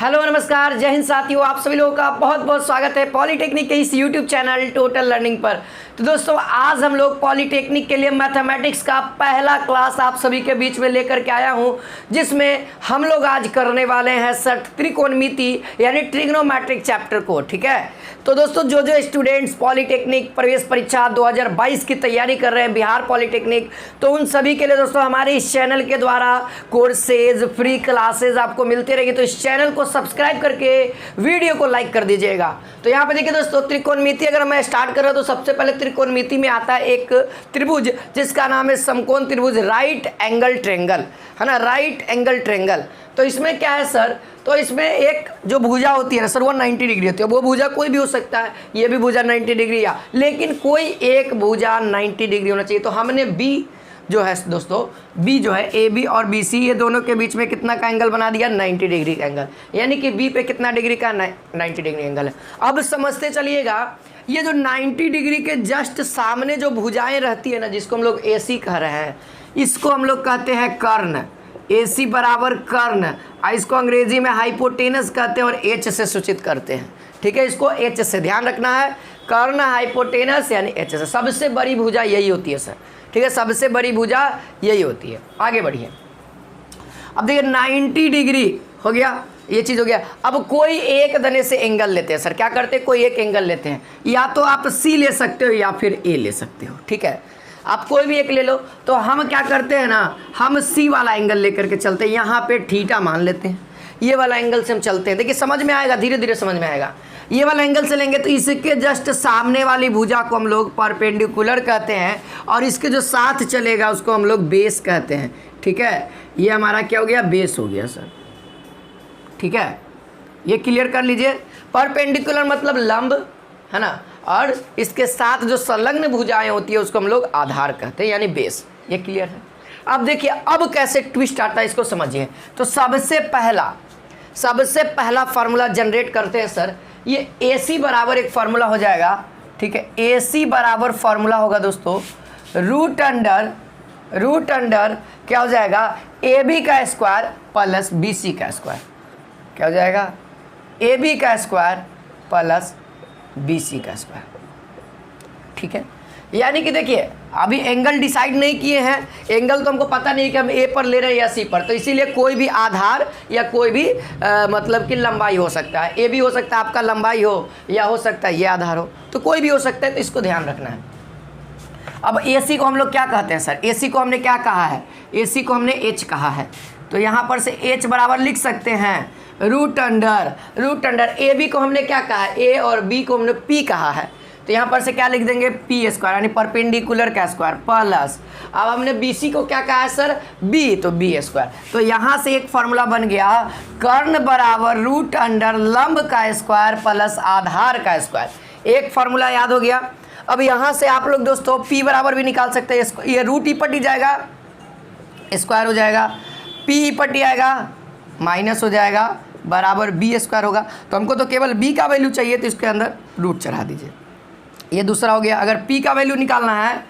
Hello नमस्कार, जय हिंद साथियों। आप सभी लोगों का बहुत बहुत स्वागत है पॉलीटेक्निक के इस यूट्यूब चैनल टोटल लर्निंग पर। तो दोस्तों, आज हम लोग पॉलीटेक्निक के लिए मैथमेटिक्स का पहला क्लास आप सभी के बीच में लेकर के आया हूं, जिसमें हम लोग आज करने वाले हैं सर त्रिकोणमिति यानी ट्रिग्नोमेट्रिक चैप्टर को। ठीक है, तो दोस्तों जो स्टूडेंट्स पॉलीटेक्निक प्रवेश परीक्षा 2022 की तैयारी कर रहे हैं बिहार पॉलीटेक्निक, तो उन सभी के लिए दोस्तों हमारे इस चैनल के द्वारा कोर्सेज फ्री क्लासेज आपको मिलते रहेंगे। तो इस चैनल को सब्सक्राइब करके वीडियो को लाइक कर दीजिएगा। तो यहाँ पे देखिए दोस्तों, त्रिकोणमिति अगर मैं स्टार्ट कर रहा हूँ तो सबसे पहले त्रिकोणमिति में आता है एक त्रिभुज जिसका नाम है समकोण त्रिभुज, राइट एंगल ट्रायंगल, है ना, राइट एंगल ट्रायंगल। तो इसमें क्या है सर, तो इसमें एक जो भुजा होती है ना सर, वो 90 डिग्री होती है। वो भुजा कोई भी हो सकता है, ये भी भुजा 90 डिग्री या, लेकिन कोई एक भुजा 90 डिग्री होना चाहिए। तो हमने बी जो है दोस्तों, बी जो है ए बी और बी सी, ये दोनों के बीच में कितना का एंगल बना दिया, 90 डिग्री का एंगल, यानी कि बी पे कितना डिग्री का 90 डिग्री एंगल है। अब समझते चलिएगा, ये जो 90 डिग्री के जस्ट सामने जो भुजाएं रहती है ना, जिसको हम लोग ए सी कह रहे हैं, इसको हम लोग कहते हैं कर्ण। ए सी बराबर कर्ण, इसको अंग्रेजी में हाइपोटेनस कहते हैं और एच से सूचित करते हैं। ठीक है, इसको एच से ध्यान रखना है, कर्ण हाइपोटेनस यानी एच से। सबसे बड़ी भुजा यही होती है सर, ठीक है, सबसे बड़ी भुजा यही होती है। आगे बढ़िए, अब देखिए 90 डिग्री हो गया, ये चीज़ हो गया। अब कोई एक दने से एंगल लेते हैं सर, क्या करते हैं, कोई एक एंगल लेते हैं, या तो आप सी ले सकते हो या फिर ए ले सकते हो। ठीक है, आप कोई भी एक ले लो। तो हम क्या करते हैं ना, हम सी वाला एंगल लेकर के चलते हैं, यहाँ पे थीटा मान लेते हैं, ये वाला एंगल से हम चलते हैं। देखिए समझ में आएगा, धीरे धीरे समझ में आएगा। ये वाला एंगल से लेंगे तो इसके जस्ट सामने वाली भुजा को हम लोग परपेंडिकुलर कहते हैं, और इसके जो साथ चलेगा उसको हम लोग बेस कहते हैं। ठीक है, ये हमारा क्या हो गया, बेस हो गया सर। ठीक है, ये क्लियर कर लीजिए। परपेंडिकुलर मतलब लंब, है ना, और इसके साथ जो संलग्न भुजाएं होती है उसको हम लोग आधार कहते हैं, यानी बेस। ये क्लियर है। अब देखिए, अब कैसे ट्विस्ट आता है इसको समझिए। तो सबसे पहला फार्मूला जनरेट करते हैं सर। ये ए सी बराबर एक फार्मूला हो जाएगा। ठीक है, ए सी बराबर फार्मूला होगा दोस्तों रूट अंडर क्या हो जाएगा, ए बी का स्क्वायर प्लस बी सी का स्क्वायर। क्या हो जाएगा, ए बी का स्क्वायर प्लस बी सी का स्क्वायर। ठीक है, यानी कि देखिए अभी एंगल डिसाइड नहीं किए हैं, एंगल तो हमको पता नहीं कि हम ए पर ले रहे हैं या सी पर, तो इसीलिए कोई भी आधार या कोई भी मतलब कि लंबाई हो सकता है। ए भी हो सकता है आपका लंबाई हो, या हो सकता है ये आधार हो, तो कोई भी हो सकता है। तो इसको ध्यान रखना है। अब ए सी को हम लोग क्या कहते हैं सर, ए सी को हमने क्या कहा है, ए सी को हमने एच कहा है। तो यहाँ पर से एच बराबर लिख सकते हैं रूट अंडर ए बी को हमने क्या कहा है, ए और बी को हमने पी कहा है, तो यहाँ पर से क्या लिख देंगे, पी स्क्वायर यानी परपेंडिकुलर का स्क्वायर प्लस, अब हमने बी सी को क्या कहा है सर, बी, तो बी स्क्वायर। तो यहाँ से एक फार्मूला बन गया, कर्ण बराबर रूट अंडर लंब का स्क्वायर प्लस आधार का स्क्वायर। एक फार्मूला याद हो गया। अब यहाँ से आप लोग दोस्तों पी बराबर भी निकाल सकते हैं। ये रूट ई पट्टी जाएगा, स्क्वायर हो जाएगा, पी ई पट्टी आएगा, माइनस हो जाएगा, बराबर बी स्क्वायर होगा। तो हमको तो केवल बी का वैल्यू चाहिए, तो इसके अंदर रूट चढ़ा दीजिए। ये दूसरा हो गया। अगर p का वैल्यू निकालना है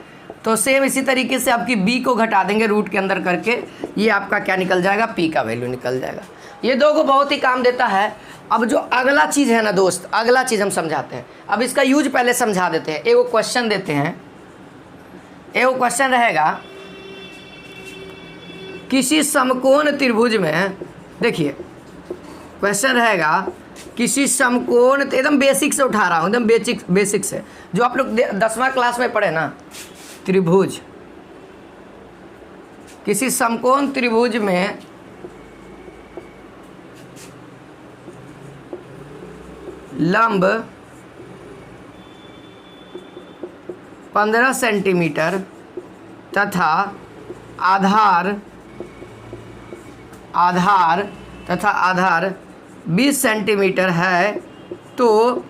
तो सेम इसी तरीके से आपकी b को घटा देंगे रूट के अंदर करके, ये आपका क्या निकल जाएगा, p का वैल्यू निकल जाएगा। ये दो को बहुत ही काम देता है। अब जो अगला चीज़ है ना दोस्त, अगला चीज़ हम समझाते हैं। अब इसका यूज पहले समझा देते हैं। एक क्वेश्चन देते हैं, एक क्वेश्चन रहेगा, किसी समकोण त्रिभुज में, देखिए क्वेश्चन रहेगा, किसी समकोण, एकदम बेसिक से उठा रहा हूँ, एकदम बेसिक से, जो आप लोग 10वां क्लास में पढ़े ना, त्रिभुज, किसी समकोण त्रिभुज में लंब 15 सेंटीमीटर तथा आधार 20 सेंटीमीटर है, तो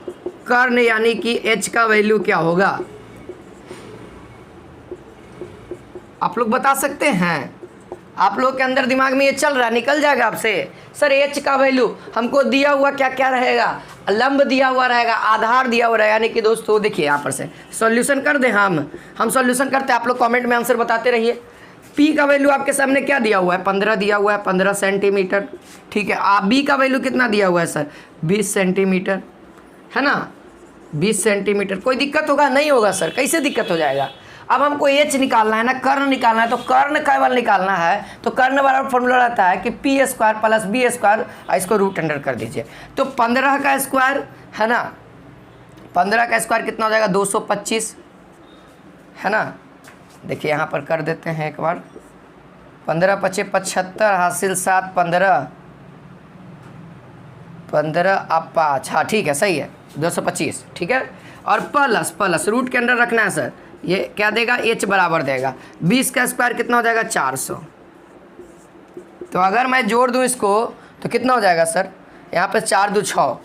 कर्ण यानी कि h का वैल्यू क्या होगा, आप लोग बता सकते हैं। आप लोग के अंदर दिमाग में ये चल रहा है, निकल जाएगा आपसे, सर h का वैल्यू हमको दिया हुआ क्या क्या रहेगा, लंब दिया हुआ रहेगा, आधार दिया हुआ रहेगा। यानी कि दोस्तों देखिए यहाँ पर से सॉल्यूशन कर दें, हम सॉल्यूशन करते हैं, आप लोग कमेंट में आंसर बताते रहिए। पी का वैल्यू आपके सामने क्या दिया हुआ है, 15 दिया हुआ है, 15 सेंटीमीटर, ठीक है। आप बी का वैल्यू कितना दिया हुआ है सर, 20 सेंटीमीटर, है ना, 20 सेंटीमीटर। कोई दिक्कत होगा, नहीं होगा सर, कैसे दिक्कत हो जाएगा। अब हमको एच निकालना है ना, कर्ण निकालना है, तो कर्ण केवल निकालना है तो कर्ण वाला फॉर्मूला रहता है कि P square plus B square, इसको रूट अंडर कर दीजिए। तो 15 का स्क्वायर है ना, 15 का स्क्वायर कितना हो जाएगा, 225, है ना। देखिए यहाँ पर कर देते हैं एक बार, 15 × 5 = 75, हासिल 7, 15 अब 5, हाँ ठीक है, सही है, 225, ठीक है। और प्लस रूट के अंदर रखना है सर, ये क्या देगा, एच बराबर देगा 20 का स्क्वायर कितना हो जाएगा, 400। तो अगर मैं जोड़ दूं इसको तो कितना हो जाएगा सर, यहाँ पे 4 × 2 = 6,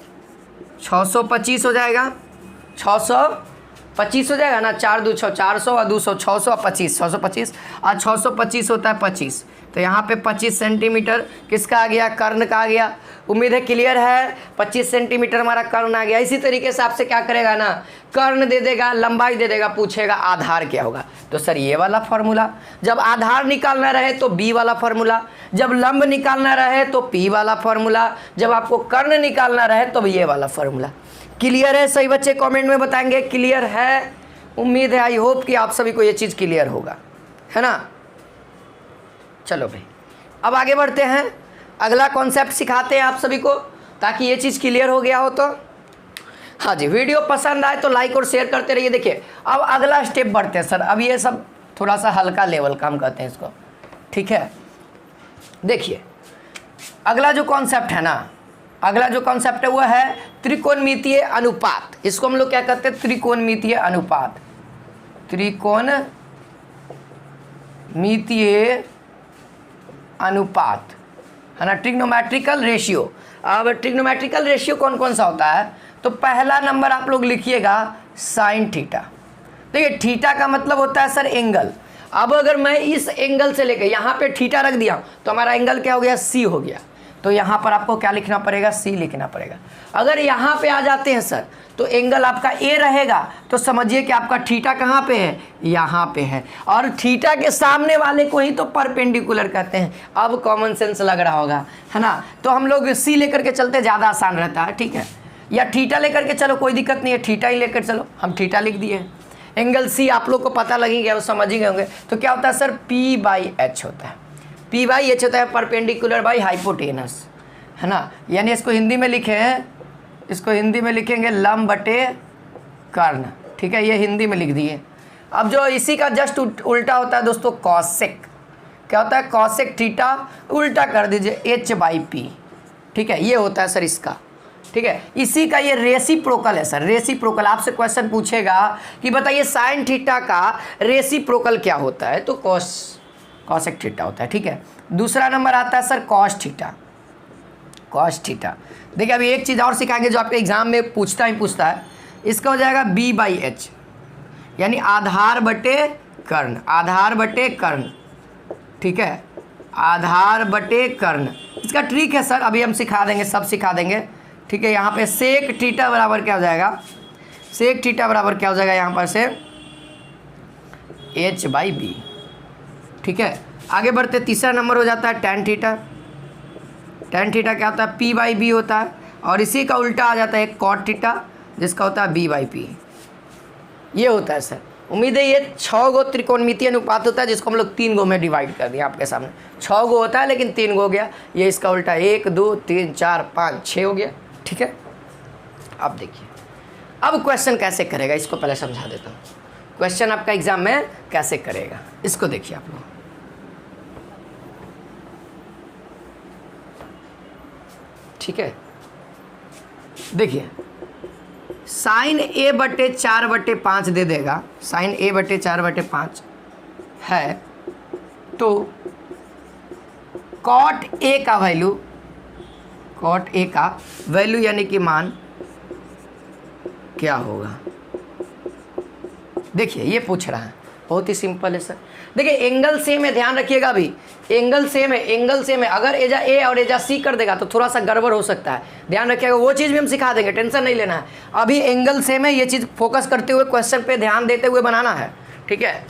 625 हो जाएगा, 625 हो जाएगा ना, 4 × 2 = 6, 400 और 200, 600 और 25, 625 और 625 होता है 25। तो यहाँ पे 25 सेंटीमीटर किसका आ गया, कर्ण का आ गया। उम्मीद है क्लियर है, 25 सेंटीमीटर हमारा कर्ण आ गया। इसी तरीके से आपसे क्या करेगा ना, कर्ण दे देगा, लंबाई दे देगा, पूछेगा आधार क्या होगा, तो सर ये वाला फॉर्मूला। जब आधार निकालना रहे तो बी वाला फॉर्मूला, जब लंब निकालना रहे तो पी वाला फॉर्मूला, जब आपको कर्ण निकालना रहे तो ये वाला फॉर्मूला। क्लियर है सही बच्चे, कमेंट में बताएंगे क्लियर है। उम्मीद है, आई होप कि आप सभी को ये चीज़ क्लियर होगा, है ना। चलो भाई अब आगे बढ़ते हैं, अगला कॉन्सेप्ट सिखाते हैं आप सभी को, ताकि ये चीज़ क्लियर हो गया हो। तो हाँ जी, वीडियो पसंद आए तो लाइक और शेयर करते रहिए। देखिए अब अगला स्टेप बढ़ते हैं सर, अब ये सब थोड़ा सा हल्का लेवल का हम कहते हैं इसको, ठीक है। देखिए अगला जो कॉन्सेप्ट है ना, अगला जो कॉन्सेप्ट है वो है त्रिकोणमितीय अनुपात। इसको हम लोग क्या कहते हैं, त्रिकोणमितीय अनुपात, त्रिकोणमितीय अनुपात, है ना, ट्रिग्नोमेट्रिकल रेशियो। अब ट्रिग्नोमेट्रिकल रेशियो कौन कौन सा होता है, तो पहला नंबर आप लोग लिखिएगा साइन थीटा। देखिए थीटा का मतलब होता है सर एंगल। अब अगर मैं इस एंगल से लेकर यहाँ पे थीटा रख दिया तो हमारा एंगल क्या हो गया, सी हो गया। तो यहाँ पर आपको क्या लिखना पड़ेगा, सी लिखना पड़ेगा। अगर यहाँ पे आ जाते हैं सर तो एंगल आपका ए रहेगा, तो समझिए कि आपका थीटा कहाँ पे है, यहाँ पे है, और थीटा के सामने वाले को ही तो परपेंडिकुलर कहते हैं। अब कॉमन सेंस लग रहा होगा, है ना। तो हम लोग सी लेकर के चलते ज़्यादा आसान रहता है, ठीक है। या थीटा लेकर के चलो, कोई दिक्कत नहीं है, थीटा ही लेकर चलो, हम थीटा लिख दिए। एंगल सी आप लोग को पता लगेगा, वो समझ ही गए होंगे। तो क्या होता है सर, P/H होता है, P/H होता है परपेंडिकुलर बाई हाइपोटेनस, है ना। यानी इसको हिंदी में लिखे हैं, इसको हिंदी में लिखेंगे लंब बटे कर्ण, ठीक है, ये हिंदी में लिख दिए। अब जो इसी का जस्ट उल्टा होता है दोस्तों, कॉसेक। क्या होता है, कॉसेक थीटा, उल्टा कर दीजिए H/P, ठीक है, ये होता है सर इसका, ठीक है। इसी का ये रेसिप्रोकल है सर, रेसिप्रोकल। आपसे क्वेश्चन पूछेगा कि बताइए साइन थीटा का रेसिप्रोकल क्या होता है, तो कॉसेक थीटा होता है, ठीक है। दूसरा नंबर आता है sir cos theta, cos theta. देखिए अभी एक चीज़ और सिखाएंगे जो आपके एग्जाम में पूछता है, इसका हो जाएगा B/H, यानी आधार बटे कर्ण, आधार बटे कर्ण, ठीक है, आधार बटे कर्ण। इसका ट्रिक है सर, अभी हम सिखा देंगे, सब सिखा देंगे, ठीक है। यहाँ पे सेक थीटा बराबर क्या हो जाएगा, सेक थीटा बराबर क्या हो जाएगा यहाँ पर से H/B, ठीक है। आगे बढ़ते तीसरा नंबर हो जाता है tan थीटा। tan थीटा क्या होता है, P/B होता है, और इसी का उल्टा आ जाता है cot थीटा, जिसका होता है B/P, ये होता है सर। उम्मीद है ये 6 गो त्रिकोणमितीय अनुपात होता है, जिसको हम लोग 3 गो में डिवाइड कर दिया आपके सामने। 6 गो होता है लेकिन 3 गो हो गया, ये इसका उल्टा 1 2 3 4 5 6 हो गया, ठीक है। अब देखिए अब क्वेश्चन कैसे करेगा, इसको पहले समझा देता हूँ। क्वेश्चन आपका एग्जाम में कैसे करेगा, इसको देखिए आप लोग। ठीक है, देखिए साइन A/4/5 दे देगा, साइन A/4/5 है, तो कॉट A का वैल्यू, कॉट A का वैल्यू यानी कि मान क्या होगा। देखिए ये पूछ रहा है, बहुत ही सिंपल है सर। देखिए एंगल सेम है, ध्यान रखिएगा, अभी एंगल सेम है, एंगल सेम है। अगर एजा ए और एजा सी कर देगा तो थोड़ा सा गड़बड़ हो सकता है, ध्यान रखिएगा। वो चीज़ भी हम सिखा देंगे, टेंशन नहीं लेना है। अभी एंगल सेम है, ये चीज़ फोकस करते हुए क्वेश्चन पे ध्यान देते हुए बनाना है, ठीक है।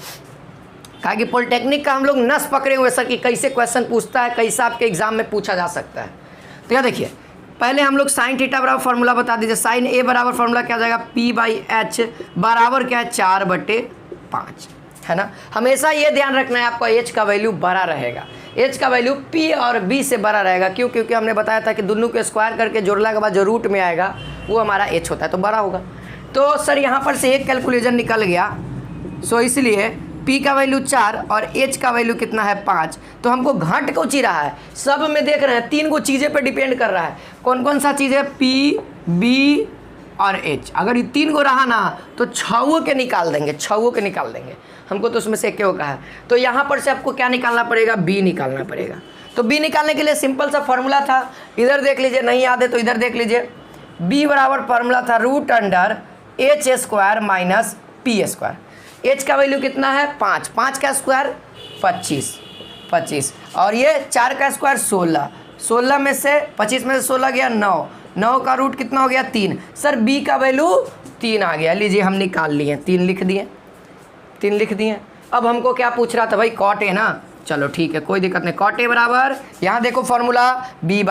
कहा कि पॉलिटेक्निक का हम लोग नस पकड़े हुए सर कि कैसे क्वेश्चन पूछता है, कैसा आपके एग्जाम में पूछा जा सकता है। तो क्या देखिए, पहले हम लोग साइन थीटा बराबर फॉर्मूला बता दीजिए। साइन ए बराबर फॉर्मूला क्या जाएगा, P/H बराबर क्या है 4/5, है ना। हमेशा ये ध्यान रखना है आपको H का वैल्यू बड़ा रहेगा, H का वैल्यू P और B से बड़ा रहेगा। क्यों? क्योंकि हमने बताया था कि दोनों को स्क्वायर करके जोड़ने के बाद जो रूट में आएगा वो हमारा H होता है, तो बड़ा होगा। तो सर यहाँ पर से एक कैलकुलेशन निकल गया, सो इसलिए P का वैल्यू 4 और H का वैल्यू कितना है 5। तो हमको घट को ची रहा है, सब में देख रहे हैं 3 को चीज़ें पे डिपेंड कर रहा है। कौन कौन सा चीज़ है, P, B और H। अगर ये 3 को रहा ना तो 6 के निकाल देंगे, 6 के निकाल देंगे। हमको तो उसमें से एक का है, तो यहाँ पर से आपको क्या निकालना पड़ेगा, B निकालना पड़ेगा। तो B निकालने के लिए सिंपल सा फॉर्मूला था, इधर देख लीजिए, नहीं याद है तो इधर देख लीजिए। B बराबर फॉर्मूला था √H² - P²। H का वैल्यू कितना है 5, 5 का स्क्वायर 25, और ये 4 का स्क्वायर 16, 16 में से 25 में से 16 गया 9, 9 का रूट कितना हो गया 3। सर B का वैल्यू 3 आ गया, लीजिए हम निकाल लिए, 3 लिख दिए। अब हमको क्या पूछ रहा था भाई, कॉट ए ना, चलो ठीक है कोई दिक्कत नहीं। कॉट ए बराबर, यहाँ देखो फॉर्मूला B/P,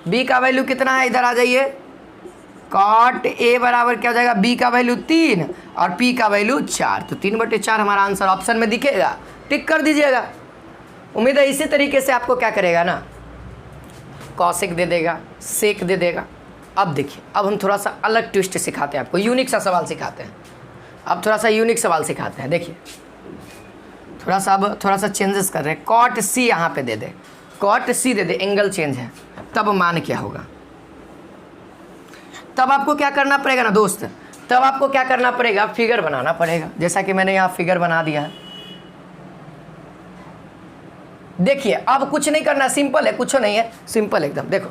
B का वैल्यू कितना है, इधर आ जाइए। कॉट ए बराबर क्या हो जाएगा, B का वैल्यू 3 और P का वैल्यू 4, तो 3/4 हमारा आंसर ऑप्शन में दिखेगा, टिक कर दीजिएगा। उम्मीद है इसी तरीके से आपको क्या करेगा ना, कॉसेक दे देगा, सेक दे देगा। अब देखिए, अब हम थोड़ा सा अलग ट्विस्ट सिखाते हैं आपको, यूनिक सा सवाल सिखाते हैं। अब थोड़ा सा यूनिक सवाल सिखाते हैं, देखिए थोड़ा सा चेंजेस कर रहे हैं। कॉट C यहाँ पे दे दे, कॉट C दे दे, एंगल चेंज है, तब मान क्या होगा। तब आपको क्या करना पड़ेगा ना दोस्त, तब आपको क्या करना पड़ेगा, फिगर बनाना पड़ेगा, जैसा कि मैंने यहाँ फिगर बना दिया है। देखिए अब कुछ नहीं करना, सिंपल है, कुछ नहीं है, सिंपल एकदम। देखो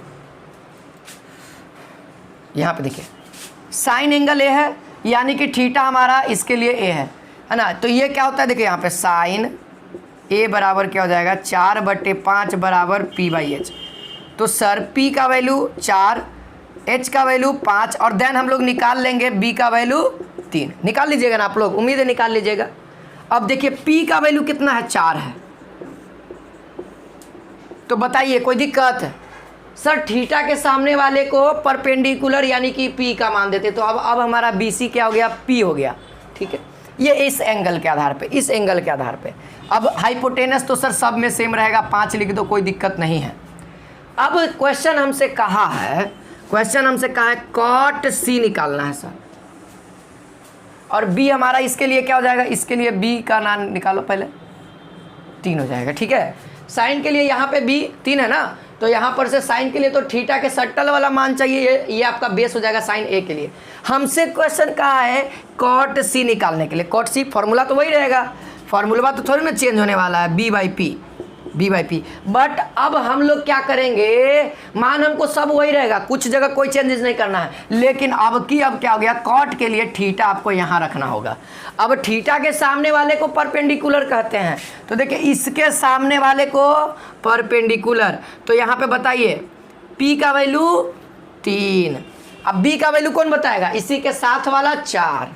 यहाँ पे देखिए, साइन एंगल ए है, यानी कि थीटा हमारा इसके लिए ए है ना। तो ये क्या होता है, देखिए यहाँ पे साइन ए बराबर क्या हो जाएगा 4/5 बराबर P/H। तो सर P का वैल्यू 4, H का वैल्यू 5, और देन हम लोग निकाल लेंगे B का वैल्यू 3। निकाल लीजिएगा ना आप लोग, उम्मीद है निकाल लीजिएगा। अब देखिए P का वैल्यू कितना है, 4 है, तो बताइए कोई दिक्कत है। सर थीटा के सामने वाले को परपेंडिकुलर यानी कि P का मान देते, तो अब हमारा BC क्या हो गया, P हो गया, ठीक है। ये इस एंगल के आधार पे, इस एंगल के आधार पे। अब हाइपोटेनस तो सर सब में सेम रहेगा, 5 लिख दो, कोई दिक्कत नहीं है। अब क्वेश्चन हमसे कहा है कॉट C निकालना है सर, और B हमारा इसके लिए क्या हो जाएगा, इसके लिए B का मान निकालो पहले, 3 हो जाएगा, ठीक है। साइन के लिए यहाँ पे B 3 है ना, तो यहाँ पर से साइन के लिए तो थीटा के सट्टल वाला मान चाहिए, ये आपका बेस हो जाएगा साइन ए के लिए। हमसे क्वेश्चन कहा है कॉट C निकालने के लिए। कॉट C फॉर्मूला तो वही रहेगा, फॉर्मूला तो थोड़ी ना चेंज होने वाला है, B/P। बट अब हम लोग क्या करेंगे, मान हमको सब वही रहेगा, कुछ जगह कोई चेंजेस नहीं करना है, लेकिन अब क्या हो गया, कॉट के लिए थीटा आपको यहाँ रखना होगा। अब थीटा के सामने वाले को परपेंडिकुलर कहते हैं, तो देखिए इसके सामने वाले को परपेंडिकुलर, तो यहाँ पे बताइए P का वैल्यू 3, अब B का वैल्यू कौन बताएगा, इसी के साथ वाला 4।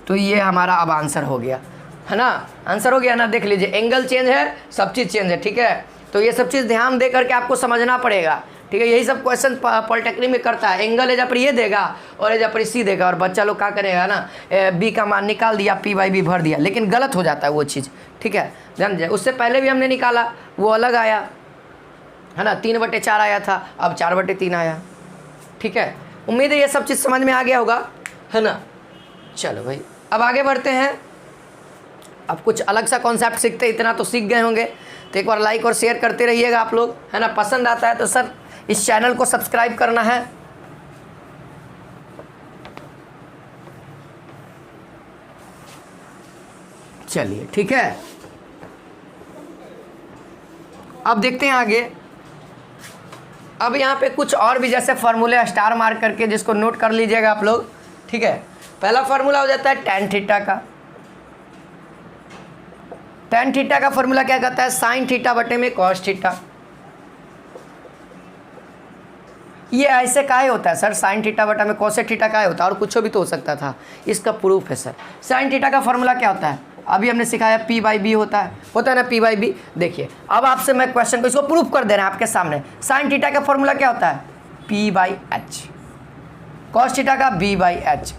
तो ये हमारा अब आंसर हो गया, है ना, आंसर हो गया ना। देख लीजिए एंगल चेंज है, सब चीज़ चेंज है, ठीक है। तो ये सब चीज़ ध्यान दे करके आपको समझना पड़ेगा, ठीक है। यही सब क्वेश्चन पॉलिटेक्निक में करता है, एंगल एजा पर ये देगा और एजा पर C देगा, और बच्चा लोग क्या करेगा ना, B का मान निकाल दिया, P/B भर दिया, लेकिन गलत हो जाता है वो चीज़, ठीक है। ध्यान दीजिए, उससे पहले भी हमने निकाला, वो अलग आया, है ना, 3/4 आया था, अब 4/3 आया, ठीक है। उम्मीद है ये सब चीज़ समझ में आ गया होगा, है ना। चलो भाई अब आगे बढ़ते हैं, अब कुछ अलग सा कॉन्सेप्ट सीखते, इतना तो सीख गए होंगे, तो एक बार लाइक और शेयर करते रहिएगा आप लोग, है ना। पसंद आता है तो सर इस चैनल को सब्सक्राइब करना है। चलिए ठीक है, अब देखते हैं आगे। अब यहाँ पे कुछ और भी जैसे फार्मूले स्टार मार्क करके जिसको नोट कर लीजिएगा आप लोग, ठीक है। पहला फार्मूला हो जाता है tan थीटा का। tan थीटा का फार्मूला क्या कहता है, साइन थीटा बटे में कॉस थीटा, ये ऐसे काहे होता है सर, साइन थीटा बटा में कोसेक थीटा काहे होता है, और कुछ भी तो हो सकता था। इसका प्रूफ है सर। साइन थीटा का फॉर्मूला क्या होता है, अभी हमने सिखाया p/b होता है ना p/b। देखिए अब आपसे मैं क्वेश्चन को इसको प्रूफ कर दे रहा हूँ आपके सामने। साइन थीटा का फॉर्मूला क्या होता है, p/h, कॉस थीटा का b/h।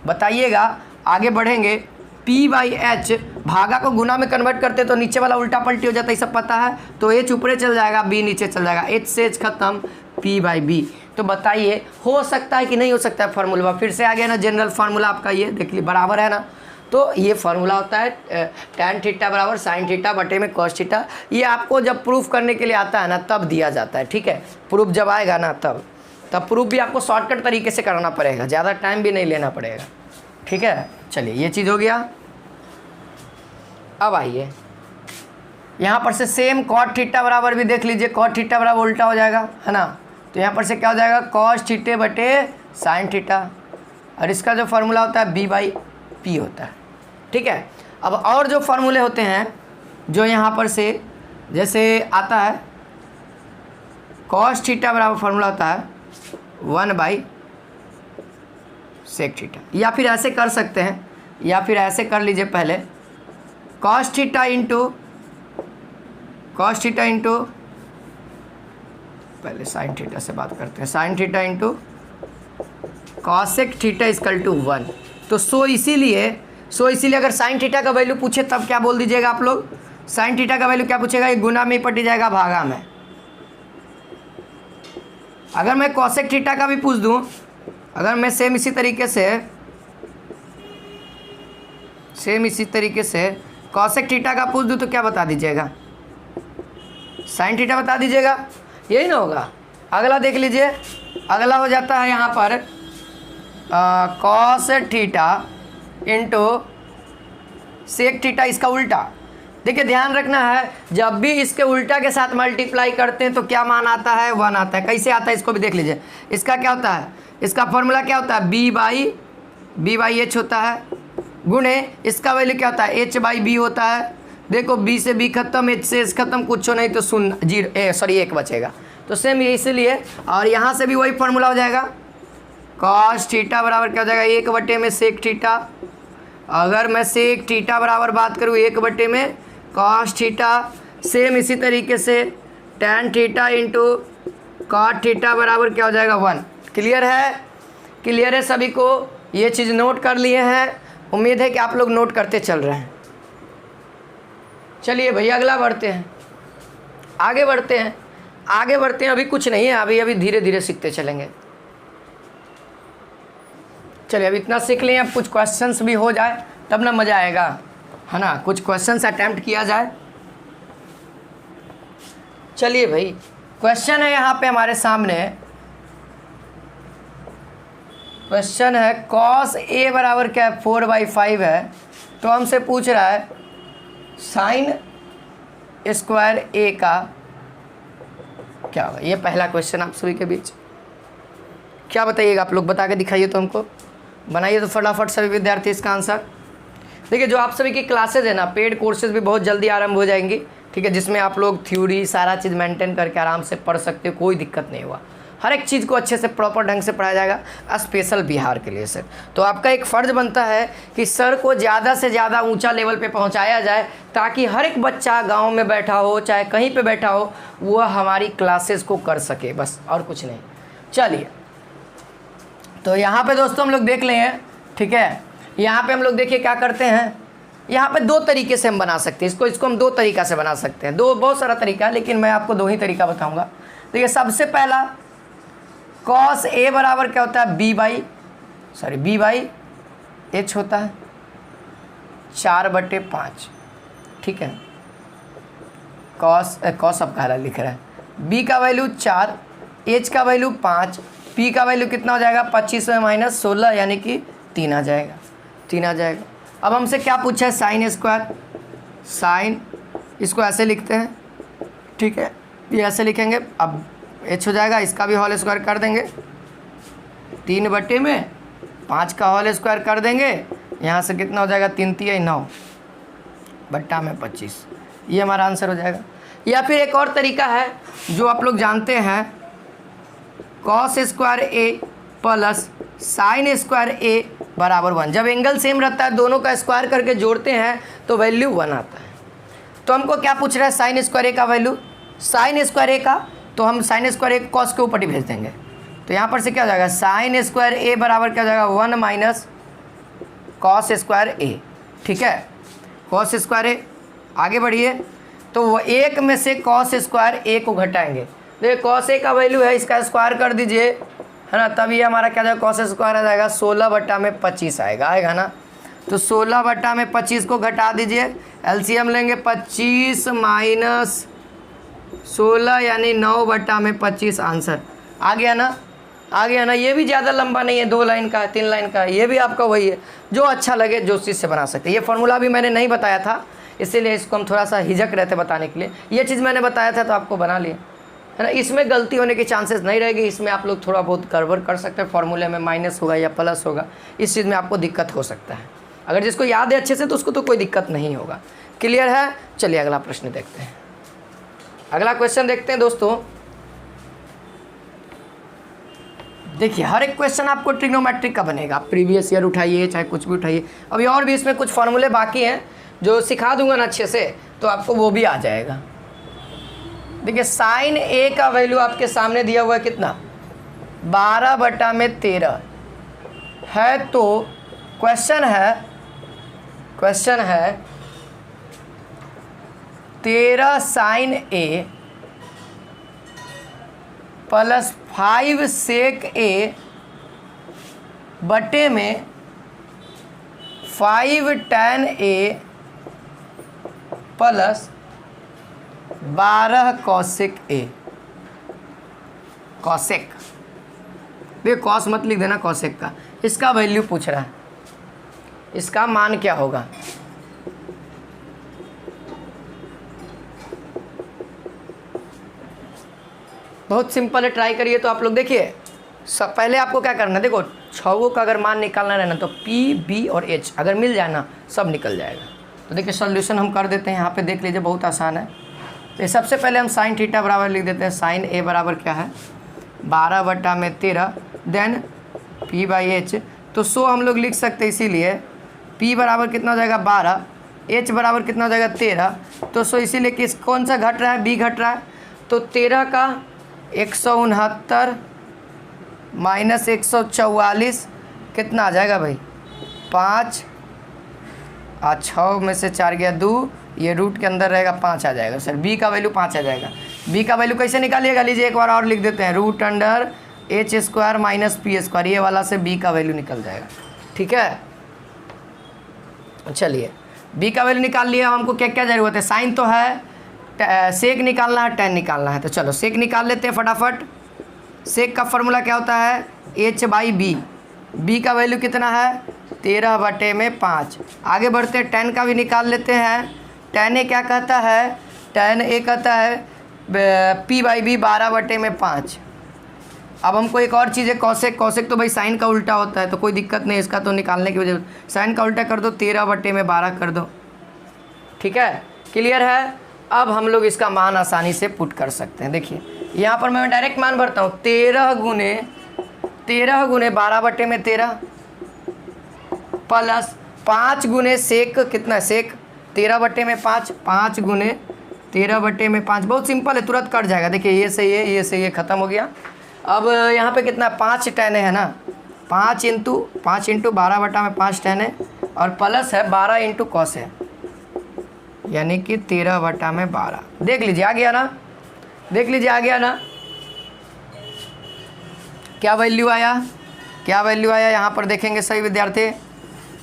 बताइएगा, आगे बढ़ेंगे। p/h भागा को गुना में कन्वर्ट करते तो नीचे वाला उल्टा पलटी हो जाता है, सब पता है। तो h ऊपरे चल जाएगा, b नीचे चल जाएगा, h से h खत्म, p/b। तो बताइए हो सकता है कि नहीं हो सकता है फार्मूला। फिर से आ गया ना जनरल फार्मूला आपका, ये देख ली बराबर है ना। तो ये फार्मूला होता है tan थीटा बराबर साइन थीटा बटे में कॉस थीटा। ये आपको जब प्रूफ करने के लिए आता है ना तब दिया जाता है, ठीक है। प्रूफ जब आएगा ना तब प्रूफ भी आपको शॉर्टकट तरीके से कराना पड़ेगा, ज़्यादा टाइम भी नहीं लेना पड़ेगा, ठीक है। चलिए ये चीज़ हो गया। अब आइए यहाँ पर से सेम कॉट थीटा बराबर भी देख लीजिए, कॉट थीटा बराबर उल्टा हो जाएगा, है ना। तो यहाँ पर से क्या हो जाएगा, कॉस थीटे बटे साइन थीटा, और इसका जो फार्मूला होता है b/p होता है, ठीक है। अब और जो फार्मूले होते हैं जो यहाँ पर से जैसे आता है, कॉस थीटा बराबर फार्मूला होता है 1/sec थीटा, या फिर ऐसे कर सकते हैं, या फिर ऐसे कर लीजिए पहले, कॉस थीटा इंटू पहले साइन थीटा से बात करते हैं, sine theta into cosec theta equal to 1। तो सो इसीलिए अगर साइन थीटा का वैल्यू पूछे तब क्या बोल दीजिएगा आप लोग, साइन थीटा का वैल्यू क्या पूछेगा, ये गुना में ही पटी जाएगा भागा में। अगर मैं कॉसेक थीटा का भी पूछ दूं, अगर मैं सेम इसी तरीके से कॉसेक थीटा का पूछ दूं तो क्या बता दीजिएगा, साइन थीटा बता दीजिएगा, यही ना होगा। अगला देख लीजिए, अगला हो जाता है यहाँ पर cos theta into sec theta, इसका उल्टा। देखिए ध्यान रखना है, जब भी इसके उल्टा के साथ मल्टीप्लाई करते हैं तो क्या मान आता है, 1 आता है। कैसे आता है इसको भी देख लीजिए। इसका क्या होता है, इसका फॉर्मूला क्या होता है, b/h होता है, गुणे इसका वैल्यू क्या होता है, h/b होता है। देखो b से b खत्म, h से h खत्म, कुछ नहीं तो 1 बचेगा। तो सेम ये इसलिए, और यहाँ से भी वही फार्मूला हो जाएगा, कॉस थीटा बराबर क्या हो जाएगा, 1 में सेक थीटा। अगर मैं सेक थीटा बराबर बात करूँ 1 में कॉस थीटा, सेम इसी तरीके से tan theta into cot theta बराबर क्या हो जाएगा, 1। क्लियर है सभी को, ये चीज़ नोट कर लिए हैं। उम्मीद है कि आप लोग नोट करते चल रहे हैं। चलिए भैया अगला आगे बढ़ते हैं। अभी कुछ नहीं है, अभी धीरे धीरे सीखते चलेंगे। चलिए अब इतना सीख लें, अब कुछ क्वेश्चंस भी हो जाए तब ना मज़ा आएगा, है ना। कुछ क्वेश्चंस अटेम्प्ट किया जाए। चलिए भाई क्वेश्चन है यहाँ पे हमारे सामने, क्वेश्चन है कॉस a बराबर क्या है, 4/5 है। तो हमसे पूछ रहा है साइन स्क्वायर a का क्या होगा। ये पहला क्वेश्चन आप सभी के बीच, क्या बताइएगा आप लोग, बता के दिखाइए तो हमको, बनाइए तो फटाफट सभी विद्यार्थी इसका आंसर। देखिए जो आप सभी की क्लासेज है ना, पेड कोर्सेज भी बहुत जल्दी आरंभ हो जाएंगी, ठीक है, जिसमें आप लोग थ्योरी सारा चीज़ मेंटेन करके आराम से पढ़ सकते हो, कोई दिक्कत नहीं हुआ। हर एक चीज़ को अच्छे से प्रॉपर ढंग से पढ़ाया जाएगा, स्पेशल बिहार के लिए सर। तो आपका एक फ़र्ज़ बनता है कि सर को ज़्यादा से ज़्यादा ऊंचा लेवल पे पहुंचाया जाए, ताकि हर एक बच्चा गांव में बैठा हो चाहे कहीं पे बैठा हो वह हमारी क्लासेस को कर सके, बस और कुछ नहीं। चलिए तो यहाँ पे दोस्तों हम लोग देख लें, ठीक है। यहाँ पे हम लोग देखिए क्या करते हैं, यहाँ पे 2 तरीके से हम बना सकते हैं इसको हम 2 तरीक़ा से बना सकते हैं। बहुत सारा तरीका है, लेकिन मैं आपको 2 ही तरीका बताऊँगा। देखिए सबसे पहला कॉस a बराबर क्या होता है, b/h होता है, 4/5, ठीक है। कॉस अब कहला लिख रहा है, b का वैल्यू 4, h का वैल्यू 5, p का वैल्यू कितना हो जाएगा, 25 में -16 यानी कि 3 आ जाएगा। अब हमसे क्या पूछा है, साइन स्क्वायर, साइन इसको ऐसे लिखते हैं, ठीक है, ये ऐसे लिखेंगे। अब h हो जाएगा, इसका भी होल स्क्वायर कर देंगे, 3/5 का होल स्क्वायर कर देंगे। यहाँ से कितना हो जाएगा, 3 × 9 बट्टा में 25, ये हमारा आंसर हो जाएगा। या फिर एक और तरीका है जो आप लोग जानते हैं, कॉस स्क्वायर ए प्लस साइन स्क्वायर ए बराबर 1। जब एंगल सेम रहता है दोनों का स्क्वायर करके जोड़ते हैं तो वैल्यू 1 आता है। तो हमको क्या पूछ रहा है, साइन स्क्वायर ए का वैल्यू, साइन स्क्वायर ए का, तो हम साइन स्क्वायर ए कॉस के ऊपर ही भेज देंगे। तो यहाँ पर से क्या हो जाएगा, साइन स्क्वायर ए बराबर क्या हो जाएगा 1 माइनस कॉस स्क्वायर ए। ठीक है, कॉस स्क्वायर ए, आगे बढ़िए। तो वो एक में से कॉस स्क्वायर ए को घटाएंगे। देखिए कॉस ए का वैल्यू है, इसका स्क्वायर कर दीजिए, है ना, तब ये हमारा क्या जाएगा, कॉस स्क्वायर आ जाएगा 16/25 आएगा ना। तो 16/25 को घटा दीजिए, एलसीएम लेंगे 25 माइनस 16 यानी 9/25 आंसर आ गया ना, आ गया ना। ये भी ज़्यादा लंबा नहीं है, 2 लाइन का है, 3 लाइन का है, ये भी आपका वही है, जो अच्छा लगे जो चीज़ से बना सकते हैं। ये फार्मूला भी मैंने नहीं बताया था, इसीलिए इसको हम थोड़ा सा हिचक रहे थे बताने के लिए। ये चीज़ मैंने बताया था तो आपको बना लिए, है ना। इसमें गलती होने की चांसेस नहीं रहेगी, इसमें आप लोग थोड़ा बहुत गड़बड़ कर सकते हैं, फार्मूले में माइनस होगा या प्लस होगा, इस चीज़ में आपको दिक्कत हो सकता है। अगर जिसको याद है अच्छे से तो उसको तो कोई दिक्कत नहीं होगा। क्लियर है, चलिए अगला प्रश्न देखते हैं। अगला क्वेश्चन देखते हैं दोस्तों। देखिए हर एक क्वेश्चन आपको ट्रिग्नोमेट्रिक का बनेगा, प्रीवियस ईयर उठाइए चाहे कुछ भी उठाइए। अभी और भी इसमें कुछ फार्मूले बाकी हैं जो सिखा दूंगा ना अच्छे से, तो आपको वो भी आ जाएगा। देखिए साइन ए का वैल्यू आपके सामने दिया हुआ है कितना, 12/13 है। तो क्वेश्चन है 13 साइन ए प्लस 5 सेक ए बटे में 5 tan ए प्लस 12 कॉसेक ए। कॉसेक, देखिए कॉस मत लिख देना, कॉसेक का इसका वैल्यू पूछ रहा है, इसका मान क्या होगा। बहुत सिंपल है, ट्राई करिए। तो आप लोग देखिए सब पहले आपको क्या करना है, देखो छवों का अगर मान निकालना रहना तो पी बी और एच अगर मिल जाए ना सब निकल जाएगा। तो देखिए सॉल्यूशन हम कर देते हैं, यहाँ पे देख लीजिए बहुत आसान है। तो सबसे पहले हम साइन थीटा बराबर लिख देते हैं, साइन ए बराबर क्या है 12/13 देन पी बाई एच। तो 100 हम लोग लिख सकते हैं, इसीलिए पी बराबर कितना हो जाएगा 12, एच बराबर कितना हो जाएगा 13। तो 100 इसीलिए किस कौन सा घट रहा है, बी घट रहा है। तो 13 का 169 माइनस 144 कितना आ जाएगा भाई 5 और 6 में से 4 गया 2, ये रूट के अंदर रहेगा 5 आ जाएगा सर। बी का वैल्यू 5 आ जाएगा। बी का वैल्यू कैसे निकालिएगा, लीजिए एक बार और लिख देते हैं, root under H square minus P square, ये वाला से बी का वैल्यू निकल जाएगा। ठीक है, चलिए बी का वैल्यू निकाल लिया। हमको क्या क्या जरूरत है, साइन तो है, सेक निकालना है, टेन निकालना है। तो चलो सेक निकाल लेते हैं फटाफट। सेक का फॉर्मूला क्या होता है, एच बाई बी। बी का वैल्यू कितना है 13/5। आगे बढ़ते हैं, टेन का भी निकाल लेते हैं। टेन ए क्या कहता है, टेन ए कहता है पी बाई बी 12/5। अब हमको एक और चीज़ है कॉसेक। कॉसेक तो भाई साइन का उल्टा होता है, तो कोई दिक्कत नहीं, इसका तो निकालने की वजह साइन का उल्टा कर दो, 13/12 कर दो। ठीक है, क्लियर है। अब हम लोग इसका मान आसानी से पुट कर सकते हैं। देखिए यहाँ पर मैं डायरेक्ट मान भरता हूँ, 13 गुने 12/13 प्लस 5 गुने सेक कितना है, सेक 13/5, 5 गुने 13/5। बहुत सिंपल है, तुरंत कट जाएगा। देखिए ये से ये ख़त्म हो गया। अब यहाँ पे कितना 5 tan है ना, 5 इंटू 12/5 tan है, और प्लस है 12 इंटू कॉस है, यानी कि 13/12। देख लीजिए आ गया ना, देख लीजिए आ गया ना, क्या वैल्यू आया, क्या वैल्यू आया। यहाँ पर देखेंगे सही विद्यार्थी,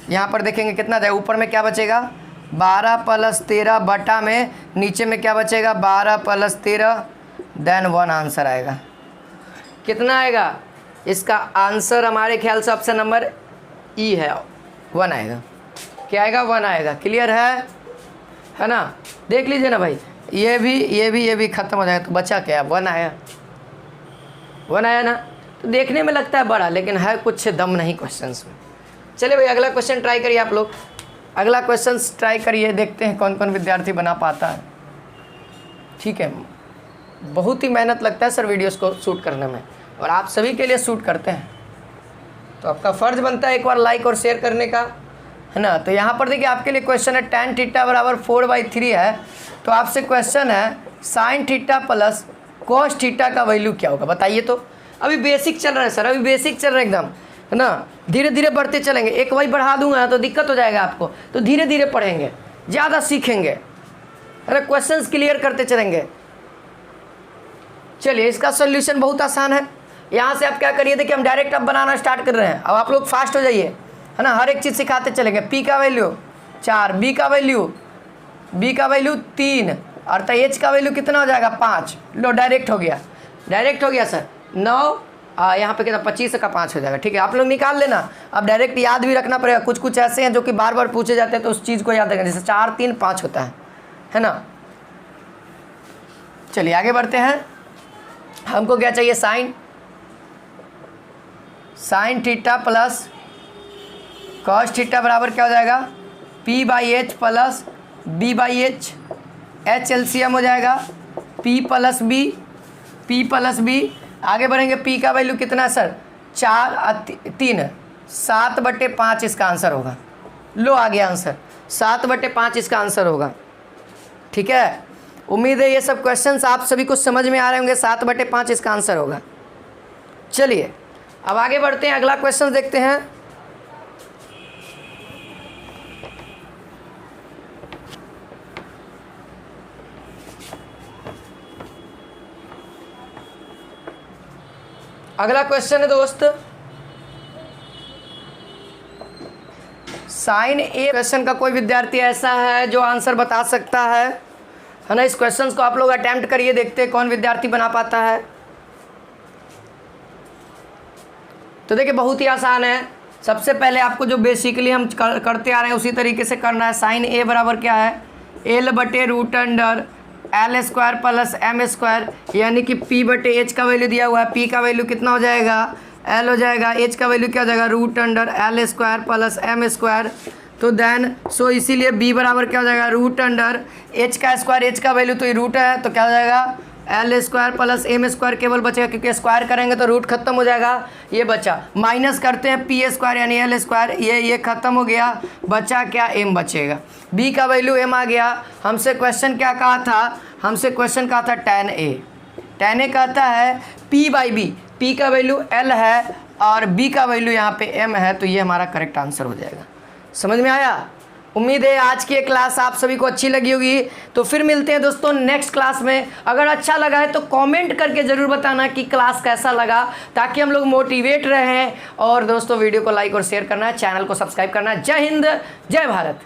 यहाँ पर देखेंगे कितना जाए, ऊपर में क्या बचेगा 12 + 13 बटा में नीचे में क्या बचेगा 12 + 13 देन 1 आंसर आएगा। कितना आएगा, इसका आंसर हमारे ख्याल से ऑप्शन नंबर ई है, 1 आएगा। क्या आएगा, 1 आएगा। क्लियर है ना। देख लीजिए ना भाई, ये भी ख़त्म हो जाएगा, तो बचा क्या 1 आया, 1 आया ना। तो देखने में लगता है बड़ा, लेकिन है कुछ दम नहीं क्वेश्चंस में। चलिए भाई अगला क्वेश्चन ट्राई करिए आप लोग, अगला क्वेश्चन ट्राई करिए, देखते हैं कौन कौन विद्यार्थी बना पाता है। ठीक है, बहुत ही मेहनत लगता है सर वीडियोस को शूट करने में, और आप सभी के लिए सूट करते हैं, तो आपका फ़र्ज़ बनता है एक बार लाइक और शेयर करने का, है ना। तो यहाँ पर देखिए आपके लिए क्वेश्चन है tan थीटा बराबर 4/3 है, तो आपसे क्वेश्चन है sin theta plus cos theta का वैल्यू क्या होगा, बताइए। तो अभी बेसिक चल रहा है सर, अभी बेसिक चल रहा है एकदम, है ना। धीरे धीरे बढ़ते चलेंगे, एक वही बढ़ा दूंगा तो दिक्कत हो जाएगा आपको, तो धीरे धीरे पढ़ेंगे, ज़्यादा सीखेंगे, अरे क्वेश्चंस क्लियर करते चलेंगे। चलिए इसका सोल्यूशन बहुत आसान है। यहाँ से आप क्या करिए, देखिए हम डायरेक्ट अब बनाना स्टार्ट कर रहे हैं। अब आप लोग फास्ट हो जाइए, है ना, हर एक चीज़ सिखाते चलेंगे। p का वैल्यू 4, b का वैल्यू 3, और h का वैल्यू कितना हो जाएगा 5। लो डायरेक्ट हो गया सर 9, यहाँ पे कितना 25 का 5 हो जाएगा। ठीक है, आप लोग निकाल लेना। अब डायरेक्ट याद भी रखना पड़ेगा, कुछ कुछ ऐसे हैं जो कि बार बार पूछे जाते हैं, तो उस चीज़ को याद रखना, जैसे 4 3 5 होता है ना। चलिए आगे बढ़ते हैं। हमको क्या चाहिए, sine theta plus cos theta बराबर क्या हो जाएगा p/h plus b/h, h LCM हो जाएगा p प्लस b। आगे बढ़ेंगे, p का वैल्यू कितना है सर 3, 7/5 इसका आंसर होगा। लो आ गया आंसर, 7/5 इसका आंसर होगा। ठीक है, उम्मीद है ये सब क्वेश्चंस आप सभी को समझ में आ रहे होंगे, 7/5 इसका आंसर होगा। चलिए अब आगे बढ़ते हैं, अगला क्वेश्चन देखते हैं। अगला क्वेश्चन है दोस्त साइन ए। क्वेश्चन का कोई विद्यार्थी ऐसा है जो आंसर बता सकता है ना। इस क्वेश्चन को आप लोग अटेम्प्ट करिए, देखते हैं कौन विद्यार्थी बना पाता है। तो देखिए बहुत ही आसान है। सबसे पहले आपको जो बेसिकली हम करते आ रहे हैं उसी तरीके से करना है। साइन ए बराबर क्या है L/√L² प्लस m², यानी कि p/h का वैल्यू दिया हुआ है। p का वैल्यू कितना हो जाएगा l हो जाएगा, h का वैल्यू क्या हो जाएगा √L² प्लस m²। तो देन इसीलिए b बराबर क्या हो जाएगा √h², h का वैल्यू तो ये रूट है, तो क्या हो जाएगा L² प्लस m² केवल बचेगा, क्योंकि स्क्वायर करेंगे तो रूट खत्म हो जाएगा, ये बचा। माइनस करते हैं p² यानी L², ये खत्म हो गया, बचा क्या m बचेगा। b का वैल्यू m आ गया। हमसे क्वेश्चन क्या कहा था, tan a कहता है p/b, p का वैल्यू l है और b का वैल्यू यहाँ पे m है, तो ये हमारा करेक्ट आंसर हो जाएगा। समझ में आया। उम्मीद है आज की ये क्लास आप सभी को अच्छी लगी होगी। तो फिर मिलते हैं दोस्तों नेक्स्ट क्लास में। अगर अच्छा लगा है तो कमेंट करके ज़रूर बताना कि क्लास कैसा लगा, ताकि हम लोग मोटिवेट रहें। और दोस्तों वीडियो को लाइक और शेयर करना है, चैनल को सब्सक्राइब करना है। जय हिंद, जय भारत।